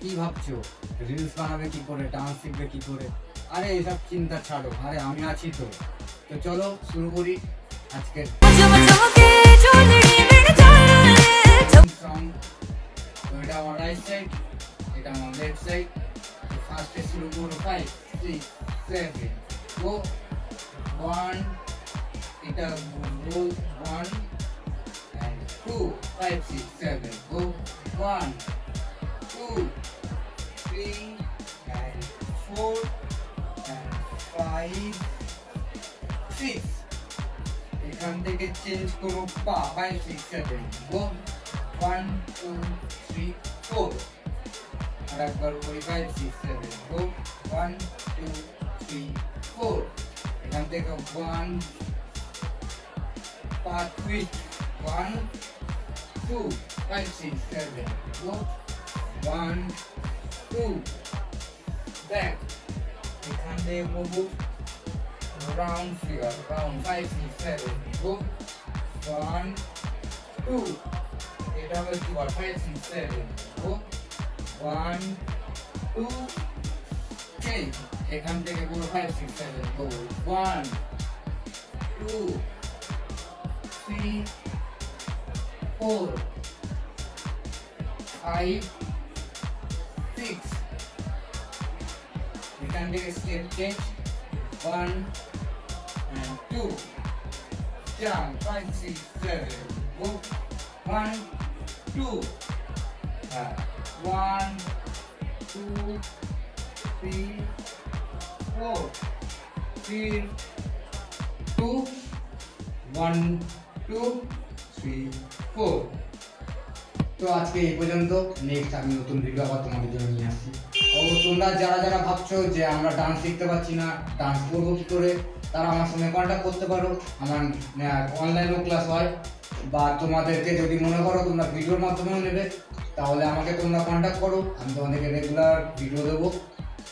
কি ভাবছো রিলস বানাবে কি করে, ডান্স শিখবে কি করে? আরে এইসব চিন্তা ছাড়ো, আরে আমি আছি তো। তো চলো শুরু করি আজকে সং। তো এটা আমার রাইট সাইড, এটা আমার লেফট সাইড। তো ফার্স্টে শুরু করো 5 6 7 গো 1, এটা গো 1 and 2 5 6 7 go 1 2 3 and 4 and 5 6। এখান থেকে চেঞ্জ করো পা 5 6 7 go 1 2 3 4। আর একবার ওই 5 6 7 go 1 2 3 4। এখান থেকে 1 পা টুইস্ট 1 2 5 6 7 go 1 2 back। এখান থেকে করবো round figure round 5 6 7 go 1 2। এটা হবে কি বল 5 6 7 go 1 2 3। এখান থেকে পুরো 5 6 7 go 1 2 3 4 5 6। এখান থেকে step change 1 and 2 jump 5 6 7 go 1 2 1 2 3 4 3 2 1 2 3 4। তো আজকে এই পর্যন্ত, নেক্সট আমি নতুন ভিডিও আবার তোমাদের জন্য নিয়ে আসছি। ও তোমরা যারা যারা ভাবছো যে আমরা ডান্স শিখতে পারছি না, ডান্স করবো কি করে, তারা আমার সঙ্গে কন্ট্যাক্ট করতে পারো। আমার অনলাইনেও ক্লাস হয়, বা তোমাদেরকে যদি মনে করো তোমরা ভিডিওর মাধ্যমেও নেবে, তাহলে আমাকে তোমরা কন্ট্যাক্ট করো, আমি তোমাদেরকে রেগুলার ভিডিও দেবো।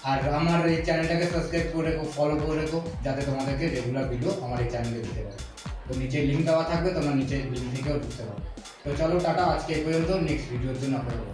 আর আমার এই চ্যানেলটাকে সাবস্ক্রাইব করে রেখো, ফলো করে রেখো, যাতে তোমাদেরকে রেগুলার ভিডিও আমার এই চ্যানেলে দিতে পারে। তো নিচে লিঙ্ক দেওয়া থাকবে, তোমরা নিচে লিঙ্ক থেকেও ঢুকতে পারো। তো চলো টাটা, আজকে এই পর্যন্ত, নেক্সট ভিডিওর জন্য অপেক্ষা করো।